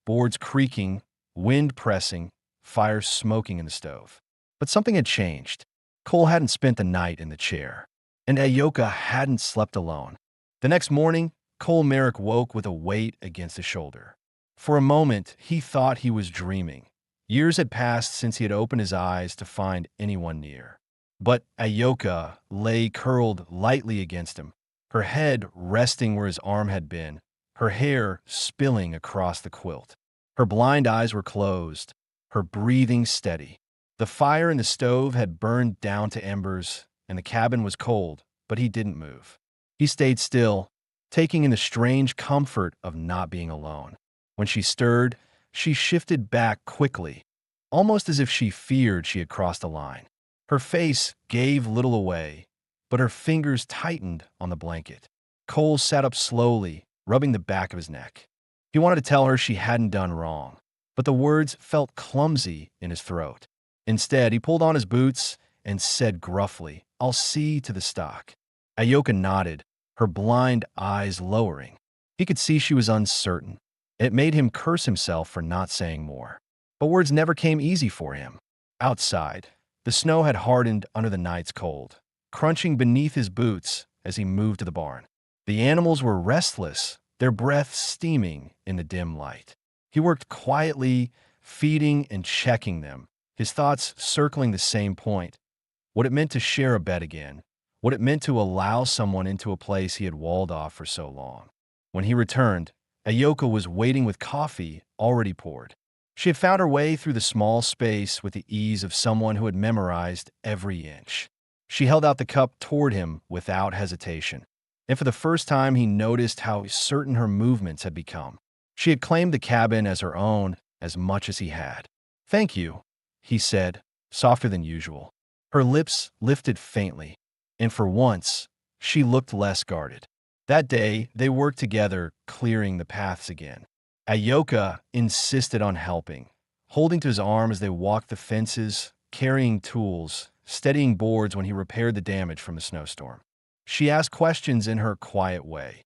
Boards creaking, wind pressing, fire smoking in the stove. But something had changed. Cole hadn't spent the night in the chair, and Ayoka hadn't slept alone. The next morning, Cole Merrick woke with a weight against his shoulder. For a moment, he thought he was dreaming. Years had passed since he had opened his eyes to find anyone near. But Ayoka lay curled lightly against him, her head resting where his arm had been, her hair spilling across the quilt. Her blind eyes were closed, her breathing steady. The fire in the stove had burned down to embers, and the cabin was cold, but he didn't move. He stayed still, taking in the strange comfort of not being alone. When she stirred, she shifted back quickly, almost as if she feared she had crossed a line. Her face gave little away, but her fingers tightened on the blanket. Cole sat up slowly, rubbing the back of his neck. He wanted to tell her she hadn't done wrong, but the words felt clumsy in his throat. Instead, he pulled on his boots and said gruffly, "I'll see to the stock." Ayoka nodded, her blind eyes lowering. He could see she was uncertain. It made him curse himself for not saying more. But words never came easy for him. Outside, the snow had hardened under the night's cold, crunching beneath his boots as he moved to the barn. The animals were restless, their breath steaming in the dim light. He worked quietly, feeding and checking them, his thoughts circling the same point: what it meant to share a bed again, what it meant to allow someone into a place he had walled off for so long. When he returned, Ayoka was waiting with coffee already poured. She had found her way through the small space with the ease of someone who had memorized every inch. She held out the cup toward him without hesitation, and for the first time he noticed how certain her movements had become. She had claimed the cabin as her own as much as he had. "Thank you," he said, softer than usual. Her lips lifted faintly, and for once, she looked less guarded. That day, they worked together, clearing the paths again. Ayoka insisted on helping, holding to his arm as they walked the fences, carrying tools, steadying boards when he repaired the damage from the snowstorm. She asked questions in her quiet way: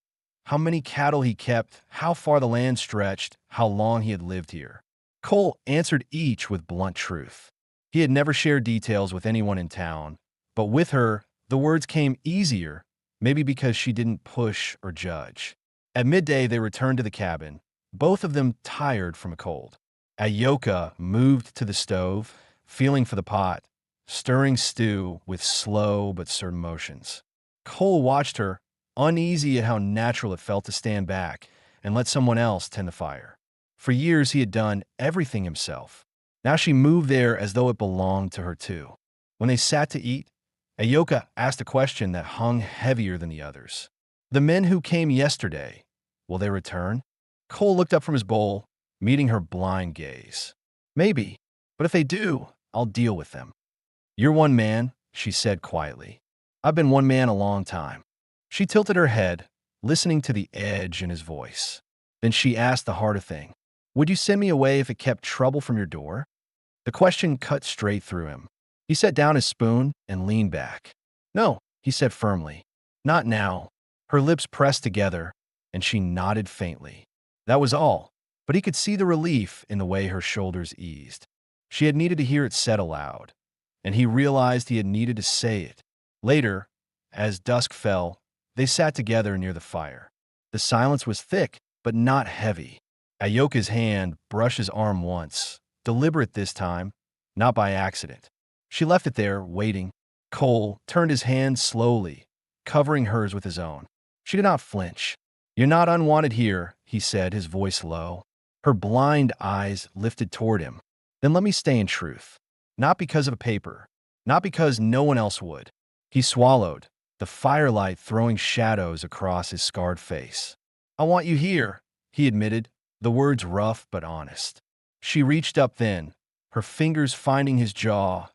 how many cattle he kept, how far the land stretched, how long he had lived here. Cole answered each with blunt truth. He had never shared details with anyone in town, but with her, the words came easier, maybe because she didn't push or judge. At midday, they returned to the cabin, both of them tired from a cold. Ayoka moved to the stove, feeling for the pot, stirring stew with slow but certain motions. Cole watched her, uneasy at how natural it felt to stand back and let someone else tend the fire. For years, he had done everything himself. Now she moved there as though it belonged to her too. When they sat to eat, Ayoka asked a question that hung heavier than the others. "The men who came yesterday, will they return?" Cole looked up from his bowl, meeting her blind gaze. "Maybe, but if they do, I'll deal with them." "You're one man," she said quietly. "I've been one man a long time." She tilted her head, listening to the edge in his voice. Then she asked the harder thing: "Would you send me away if it kept trouble from your door?" The question cut straight through him. He set down his spoon and leaned back. "No," he said firmly. "Not now." Her lips pressed together, and she nodded faintly. That was all, but he could see the relief in the way her shoulders eased. She had needed to hear it said aloud, and he realized he had needed to say it. Later, as dusk fell, they sat together near the fire. The silence was thick, but not heavy. Ayoka's hand brushed his arm once, deliberate this time, not by accident. She left it there, waiting. Cole turned his hand slowly, covering hers with his own. She did not flinch. "You're not unwanted here," he said, his voice low. Her blind eyes lifted toward him. "Then let me stay in truth. Not because of a paper. Not because no one else would." He swallowed, the firelight throwing shadows across his scarred face. "I want you here," he admitted, the words rough but honest. She reached up then, her fingers finding his jaw,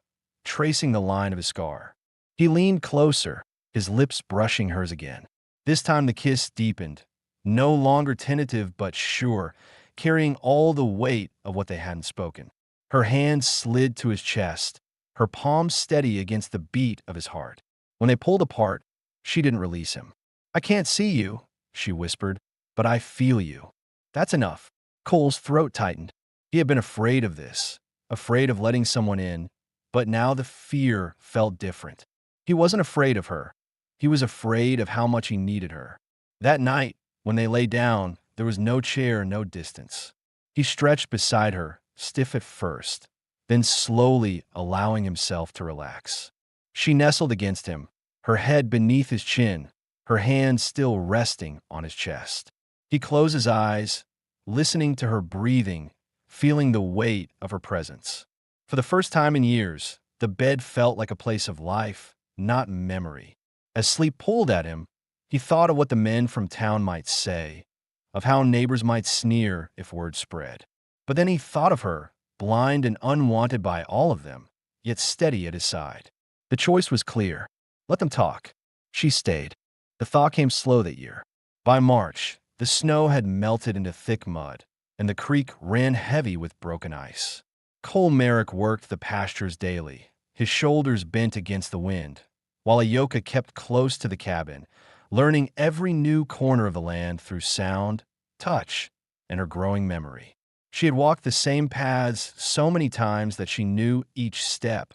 tracing the line of his scar. He leaned closer, his lips brushing hers again. This time the kiss deepened, no longer tentative but sure, carrying all the weight of what they hadn't spoken. Her hand slid to his chest, her palm steady against the beat of his heart. When they pulled apart, she didn't release him. "I can't see you," she whispered, "but I feel you." "That's enough." Cole's throat tightened. He had been afraid of this, afraid of letting someone in, but now the fear felt different. He wasn't afraid of her. He was afraid of how much he needed her. That night, when they lay down, there was no chair, no distance. He stretched beside her, stiff at first, then slowly allowing himself to relax. She nestled against him, her head beneath his chin, her hand still resting on his chest. He closed his eyes, listening to her breathing, feeling the weight of her presence. For the first time in years, the bed felt like a place of life, not memory. As sleep pulled at him, he thought of what the men from town might say, of how neighbors might sneer if word spread. But then he thought of her, blind and unwanted by all of them, yet steady at his side. The choice was clear. Let them talk. She stayed. The thaw came slow that year. By March, the snow had melted into thick mud, and the creek ran heavy with broken ice. Cole Merrick worked the pastures daily, his shoulders bent against the wind, while Ayoka kept close to the cabin, learning every new corner of the land through sound, touch, and her growing memory. She had walked the same paths so many times that she knew each step,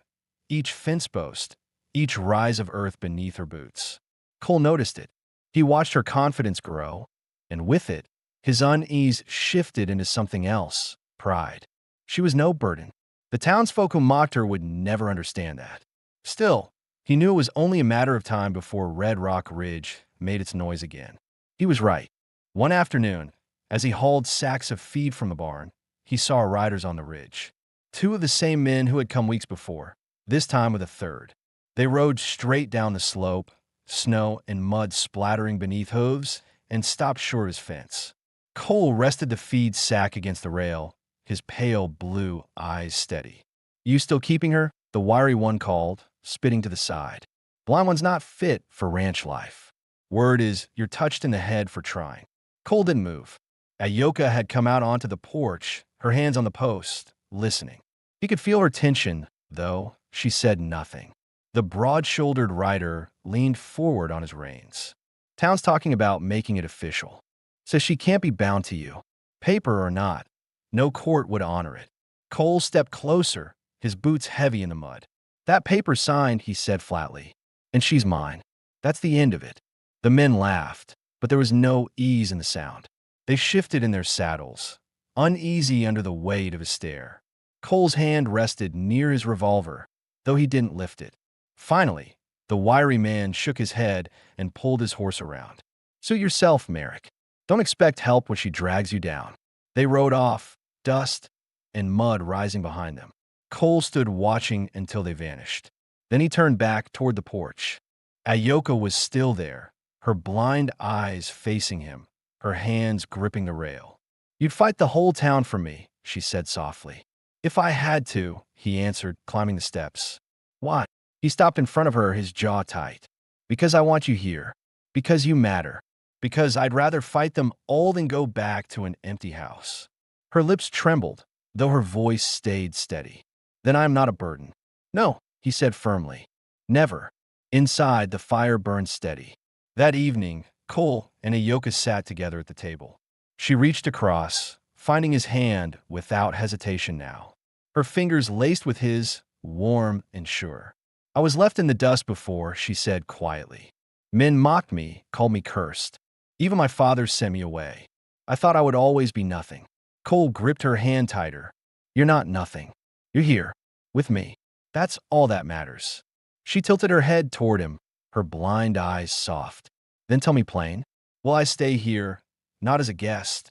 each fence post, each rise of earth beneath her boots. Cole noticed it. He watched her confidence grow, and with it, his unease shifted into something else, pride. She was no burden. The townsfolk who mocked her would never understand that. Still, he knew it was only a matter of time before Red Rock Ridge made its noise again. He was right. One afternoon, as he hauled sacks of feed from the barn, he saw riders on the ridge. Two of the same men who had come weeks before, this time with a third. They rode straight down the slope, snow and mud splattering beneath hooves, and stopped short of his fence. Cole rested the feed sack against the rail, his pale blue eyes steady. "You still keeping her?" the wiry one called, spitting to the side. "Blind one's not fit for ranch life. Word is you're touched in the head for trying." Cole didn't move. Ayoka had come out onto the porch, her hands on the post, listening. He could feel her tension, though she said nothing. The broad-shouldered rider leaned forward on his reins. "Town's talking about making it official. Says she can't be bound to you. Paper or not, no court would honor it." Cole stepped closer, his boots heavy in the mud. "That paper's signed," he said flatly, "and she's mine. That's the end of it." The men laughed, but there was no ease in the sound. They shifted in their saddles, uneasy under the weight of his stare. Cole's hand rested near his revolver, though he didn't lift it. Finally, the wiry man shook his head and pulled his horse around. "Suit yourself, Merrick. Don't expect help when she drags you down." They rode off, dust and mud rising behind them. Cole stood watching until they vanished. Then he turned back toward the porch. Ayoka was still there, her blind eyes facing him, her hands gripping the rail. "You'd fight the whole town for me," she said softly. "If I had to," he answered, climbing the steps. "Why?" He stopped in front of her, his jaw tight. "Because I want you here. Because you matter. Because I'd rather fight them all than go back to an empty house." Her lips trembled, though her voice stayed steady. "Then I am not a burden." "No," he said firmly. "Never." Inside, the fire burned steady. That evening, Cole and Ayoka sat together at the table. She reached across, finding his hand without hesitation now. Her fingers laced with his, warm and sure. "I was left in the dust before," she said quietly. "Men mocked me, called me cursed. Even my father sent me away. I thought I would always be nothing." Cole gripped her hand tighter. "You're not nothing. You're here, with me. That's all that matters." She tilted her head toward him, her blind eyes soft. "Then tell me plain. Will I stay here, not as a guest,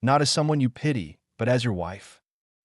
not as someone you pity, but as your wife?"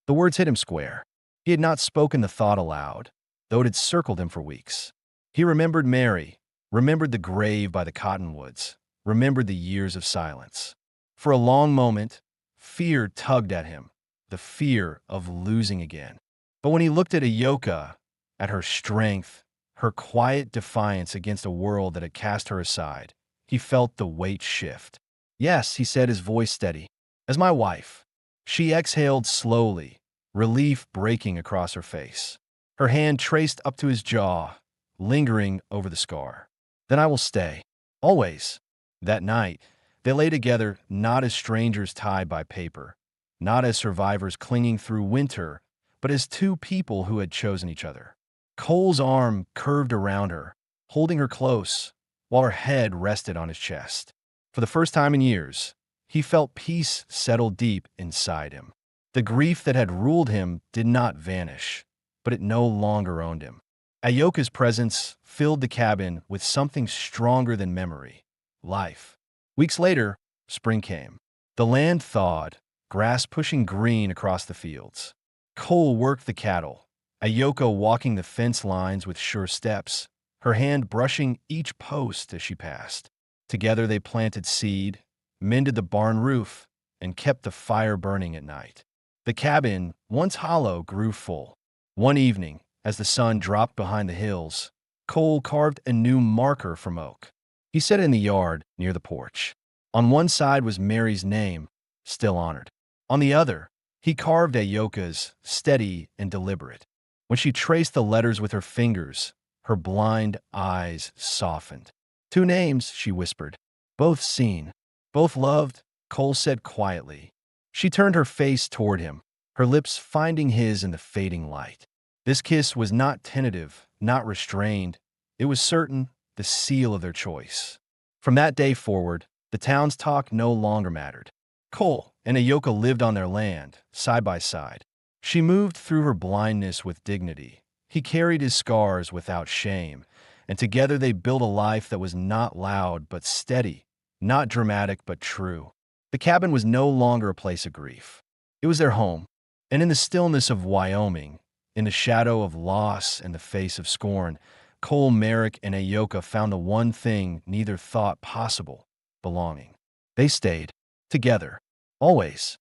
The words hit him square. He had not spoken the thought aloud, though it had circled him for weeks. He remembered Mary, remembered the grave by the cottonwoods, remembered the years of silence. For a long moment, fear tugged at him, the fear of losing again. But when he looked at Ayoka, at her strength, her quiet defiance against a world that had cast her aside, he felt the weight shift. "Yes," he said, his voice steady, "as my wife." She exhaled slowly, relief breaking across her face. Her hand traced up to his jaw, lingering over the scar. "Then I will stay. Always." That night, they lay together not as strangers tied by paper, not as survivors clinging through winter, but as two people who had chosen each other. Cole's arm curved around her, holding her close, while her head rested on his chest. For the first time in years, he felt peace settle deep inside him. The grief that had ruled him did not vanish, but it no longer owned him. Ayoka's presence filled the cabin with something stronger than memory, life. Weeks later, spring came. The land thawed, grass pushing green across the fields. Cole worked the cattle, Ayoka walking the fence lines with sure steps, her hand brushing each post as she passed. Together they planted seed, mended the barn roof, and kept the fire burning at night. The cabin, once hollow, grew full. One evening, as the sun dropped behind the hills, Cole carved a new marker from oak. He set it in the yard near the porch. On one side was Mary's name, still honored. On the other, he carved Ayoka's, steady and deliberate. When she traced the letters with her fingers, her blind eyes softened. "Two names," she whispered. "Both seen. Both loved," Cole said quietly. She turned her face toward him, her lips finding his in the fading light. This kiss was not tentative, not restrained. It was certain, the seal of their choice. From that day forward, the town's talk no longer mattered. Cole and Ayoka lived on their land, side by side. She moved through her blindness with dignity. He carried his scars without shame, and together they built a life that was not loud but steady, not dramatic but true. The cabin was no longer a place of grief. It was their home, and in the stillness of Wyoming, in the shadow of loss and the face of scorn, Cole, Merrick, and Ayoka found the one thing neither thought possible: belonging. They stayed together, always.